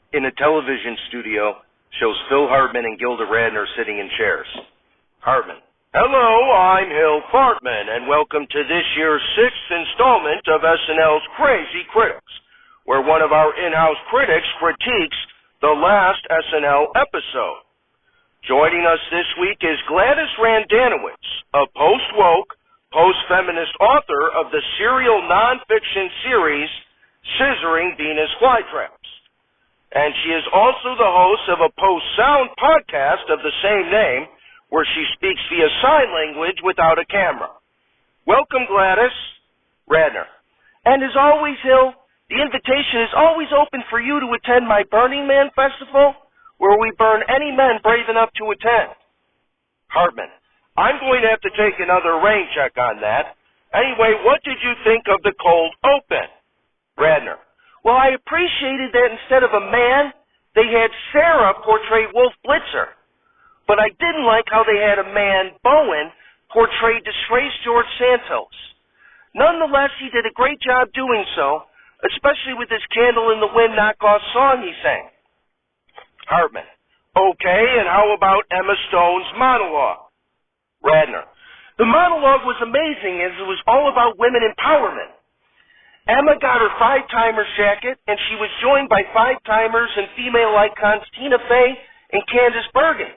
In a television studio, shows Phil Hartman and Gilda Radner sitting in chairs. Hartman. Hello, I'm Hill Fartman, and welcome to this year's 6th installment of SNL's Crazy Critics, where one of our in-house critics critiques the last SNL episode. Joining us this week is Gladys Randanowitz, a post-woke, post-feminist author of the serial nonfiction series Scissoring Venus Flytraps. And she is also the host of a post-sound podcast of the same name, where she speaks via sign language without a camera. Welcome, Gladys Radner. And as always, Hill, the invitation is always open for you to attend my Burning Man Festival, where we burn any men brave enough to attend. Hartman. I'm going to have to take another rain check on that. Anyway, what did you think of the cold open? Radner. Well, I appreciated that instead of a man, they had Sarah portray Wolf Blitzer. But I didn't like how they had a man, Bowen, portray disgraced George Santos. Nonetheless, he did a great job doing so, especially with his Candle in the Wind knockoff song he sang. Hartman. Okay, and how about Emma Stone's monologue? Radner. The monologue was amazing as it was all about women empowerment. Emma got her 5-timers jacket, and she was joined by 5-timers and female icons Tina Fey and Candice Bergen.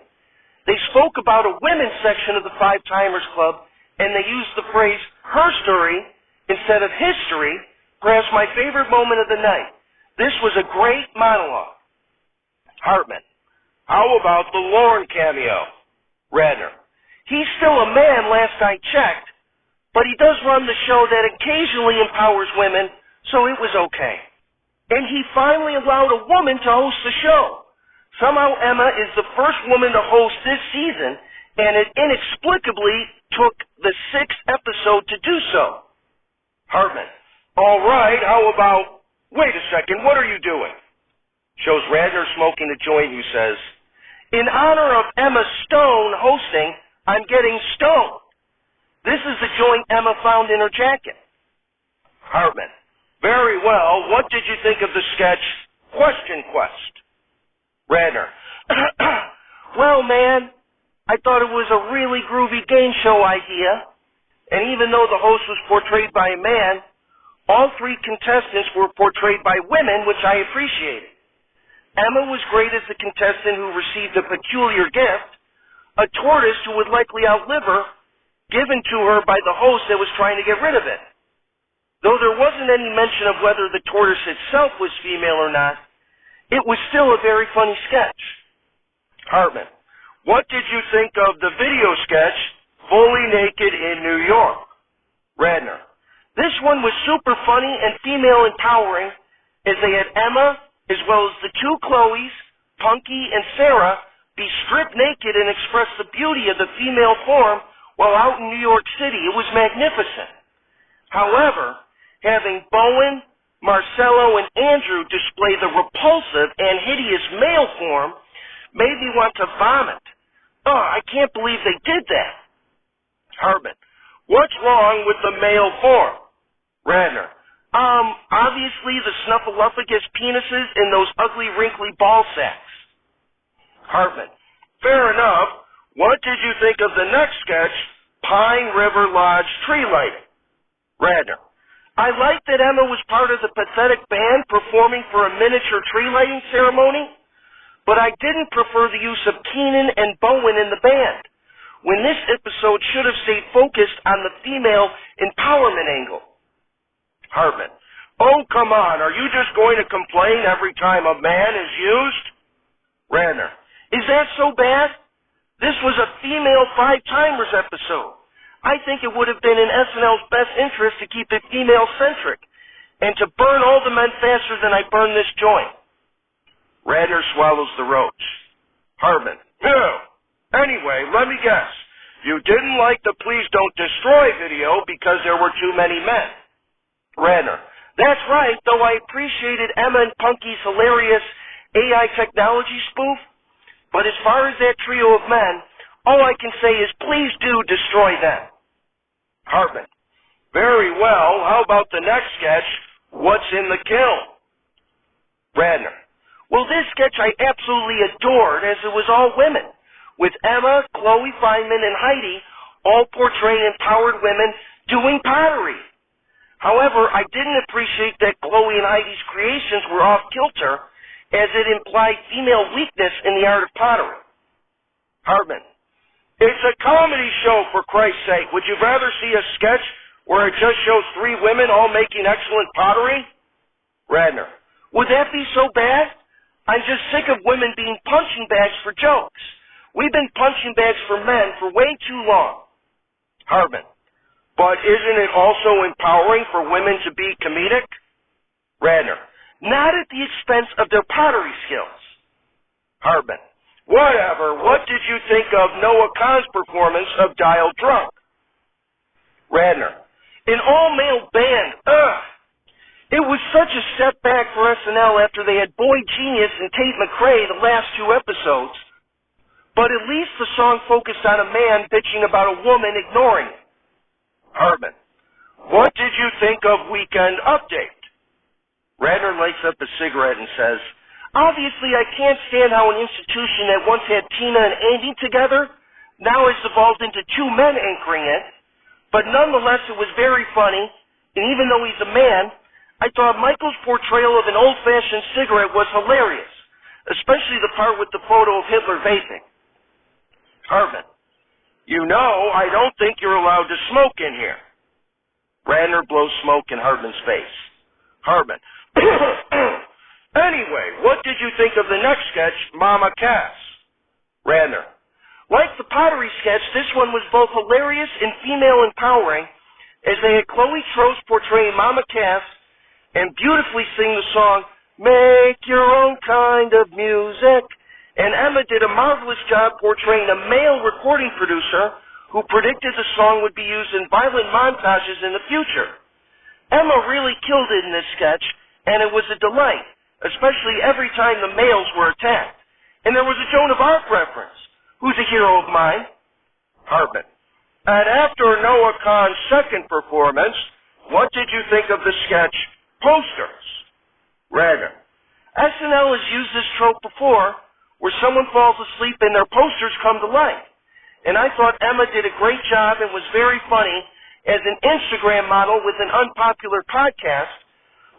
They spoke about a women's section of the 5-timers club, and they used the phrase her story instead of history, perhaps my favorite moment of the night. This was a great monologue. Hartman. How about the Lorne cameo? Radner. He's still a man last I checked, but he does run the show that occasionally empowers women, so it was okay. And he finally allowed a woman to host the show. Somehow Emma is the first woman to host this season, and it inexplicably took the 6th episode to do so. Hartman. All right, how about, wait a second, what are you doing? Shows Radner smoking a joint who says, in honor of Emma Stone hosting, I'm getting stoned. This is the joint Emma found in her jacket. Hartman. Very well. What did you think of the sketch Question Quest? Radner. Well, man, I thought it was a really groovy game show idea. And even though the host was portrayed by a man, all 3 contestants were portrayed by women, which I appreciated. Emma was great as the contestant who received a peculiar gift, a tortoise who would likely outlive her, given to her by the host that was trying to get rid of it. Though there wasn't any mention of whether the tortoise itself was female or not, it was still a very funny sketch. Hartman. What did you think of the video sketch, Fully Naked in New York? Radner. This one was super funny and female empowering, as they had Emma, as well as the 2 Chloes, Punky and Sarah, be stripped naked and express the beauty of the female form while out in New York City. It was magnificent. However, having Bowen, Marcello, and Andrew display the repulsive and hideous male form made me want to vomit. Oh, I can't believe they did that. Hartman. What's wrong with the male form? Radner. Obviously the snuffleupagus penises and those ugly wrinkly ball sacks. Hartman. Fair enough. What did you think of the next sketch, Pine River Lodge Tree Lighting? Radner. I liked that Emma was part of the pathetic band performing for a miniature tree lighting ceremony, but I didn't prefer the use of Keenan and Bowen in the band, when this episode should have stayed focused on the female empowerment angle. Hartman. Oh, come on, are you just going to complain every time a man is used? Radner. Is that so bad? This was a female 5-timers episode. I think it would have been in SNL's best interest to keep it female-centric and to burn all the men faster than I burn this joint. Radner swallows the roach. Hartman. No. Anyway, let me guess. You didn't like the Please Don't Destroy video because there were too many men. Radner. That's right, though I appreciated Emma and Punky's hilarious AI technology spoof. But as far as that trio of men, all I can say is please do destroy them. Hartman. Very well. How about the next sketch, What's in the Kiln? Radner. Well, this sketch I absolutely adored as it was all women, with Emma, Chloe Fineman, and Heidi all portraying empowered women doing pottery. However, I didn't appreciate that Chloe and Heidi's creations were off kilter, as it implied female weakness in the art of pottery. Hartman: it's a comedy show, for Christ's sake. Would you rather see a sketch where it just shows three women all making excellent pottery? Radner: would that be so bad? I'm just sick of women being punching bags for jokes. We've been punching bags for men for way too long. Hartman: but isn't it also empowering for women to be comedic? Radner: not at the expense of their pottery skills. Hartman: whatever. What did you think of Noah Kahn's performance of Dial Drunk? Radner: an all-male band. Ugh. It was such a setback for SNL after they had Boy Genius and Tate McRae the last two episodes. But at least the song focused on a man bitching about a woman ignoring it. Hartman: what did you think of Weekend Update? Radner lights up a cigarette and says, obviously I can't stand how an institution that once had Tina and Andy together now has evolved into two men anchoring it. But nonetheless, it was very funny, and even though he's a man, I thought Michael's portrayal of an old-fashioned cigarette was hilarious, especially the part with the photo of Hitler vaping. Hartman: you know, I don't think you're allowed to smoke in here. Radner blows smoke in Hartman's face. Hartman: anyway, what did you think of the next sketch, Mama Cass? Radner: like the pottery sketch, this one was both hilarious and female empowering, as they had Chloe Trost portraying Mama Cass and beautifully sing the song, Make Your Own Kind of Music. And Emma did a marvelous job portraying a male recording producer who predicted the song would be used in violent montages in the future. Emma really killed it in this sketch, and it was a delight, especially every time the males were attacked. And there was a Joan of Arc reference, who's a hero of mine. Hartman: and after Noah Kahn's second performance, what did you think of the sketch Posters? Radner: SNL has used this trope before, where someone falls asleep and their posters come to life. And I thought Emma did a great job and was very funny as an Instagram model with an unpopular podcast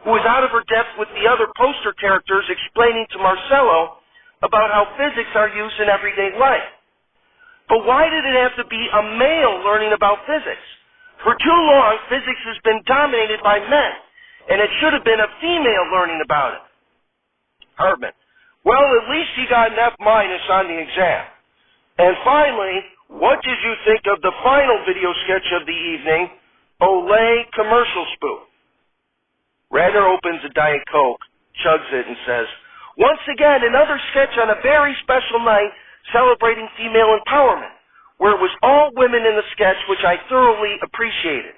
who was out of her depth with the other poster characters explaining to Marcello about how physics are used in everyday life. But why did it have to be a male learning about physics? For too long, physics has been dominated by men, and it should have been a female learning about it. Hartman: well, at least he got an F- on the exam. And finally, what did you think of the final video sketch of the evening, Olay Commercial Spoof? Radner opens a Diet Coke, chugs it, and says, once again, another sketch on a very special night celebrating female empowerment, where it was all women in the sketch, which I thoroughly appreciated.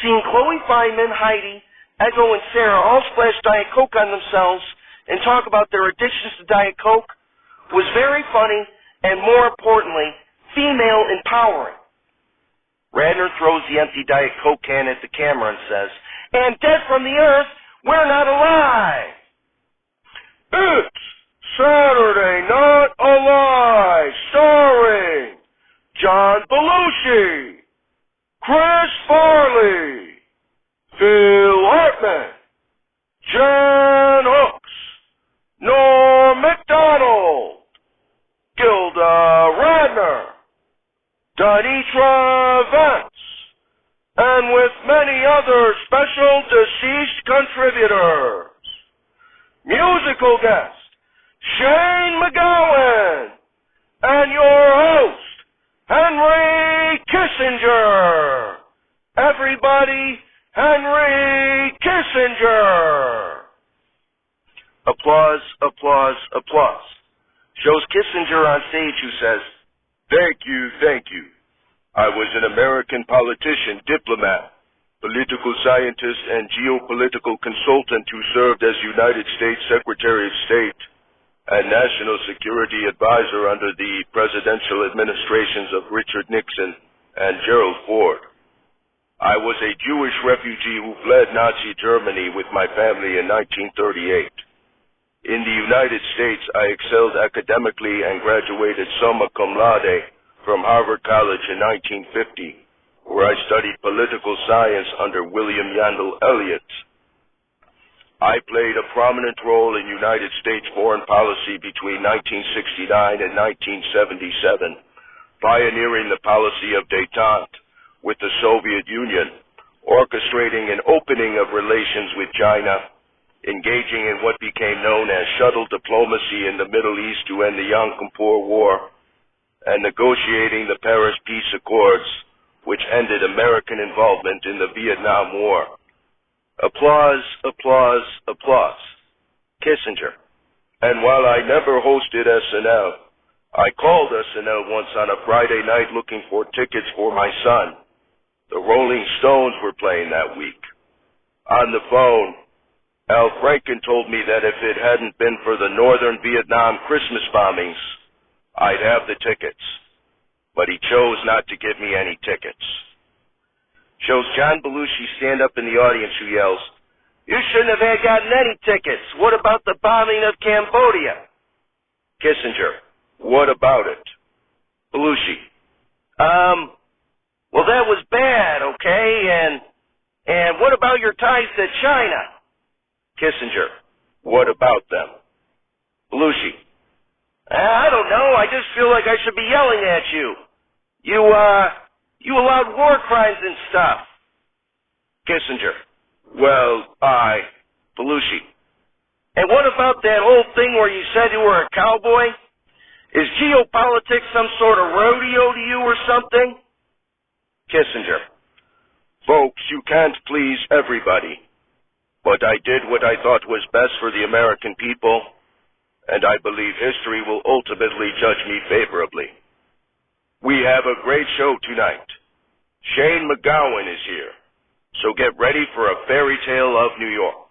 Seeing Chloe Fineman, Heidi, Eggo, and Sarah all splash Diet Coke on themselves and talk about their addictions to Diet Coke was very funny and, more importantly, female empowering. Radner throws the empty Diet Coke can at the camera and says, and dead from the earth, we're not alive. It's Saturday Night Alive, starring John Belushi, Chris Farley, Phil Hartman, Jan Hooks, Norm MacDonald, Gilda Radner, Danitra Vance, and with many other special deceased contributors. Musical guest, Shane Macgowan, and your host, Henry Kissinger. Everybody, Henry Kissinger. Applause, applause, applause. Shows Kissinger on stage who says, thank you, thank you. I was an American politician, diplomat, political scientist, and geopolitical consultant who served as United States Secretary of State and National Security Advisor under the presidential administrations of Richard Nixon and Gerald Ford. I was a Jewish refugee who fled Nazi Germany with my family in 1938. In the United States, I excelled academically and graduated summa cum laude from Harvard College in 1950, where I studied political science under William Yandell Elliott. I played a prominent role in United States foreign policy between 1969 and 1977, pioneering the policy of détente with the Soviet Union, orchestrating an opening of relations with China, engaging in what became known as shuttle diplomacy in the Middle East to end the Yom Kippur War, and negotiating the Paris Peace Accords, which ended American involvement in the Vietnam War. Applause, applause, applause. Kissinger. And while I never hosted SNL, I called SNL once on a Friday night looking for tickets for my son. The Rolling Stones were playing that week. On the phone, Al Franken told me that if it hadn't been for the northern Vietnam Christmas bombings, I'd have the tickets. But he chose not to give me any tickets. Shows John Belushi stand up in the audience who yells, "You shouldn't have gotten any tickets. What about the bombing of Cambodia?" Kissinger, "What about it?" Belushi, well, that was bad, okay? And what about your ties to China?" Kissinger, "What about them?" Belushi, "I don't know. I just feel like I should be yelling at you. You allowed war crimes and stuff." Kissinger, "Well, Belushi, and what about that whole thing where you said you were a cowboy? Is geopolitics some sort of rodeo to you or something?" Kissinger, "Folks, you can't please everybody. But I did what I thought was best for the American people, and I believe history will ultimately judge me favorably. We have a great show tonight. Shane Macgowan is here, so get ready for a fairy tale of New York."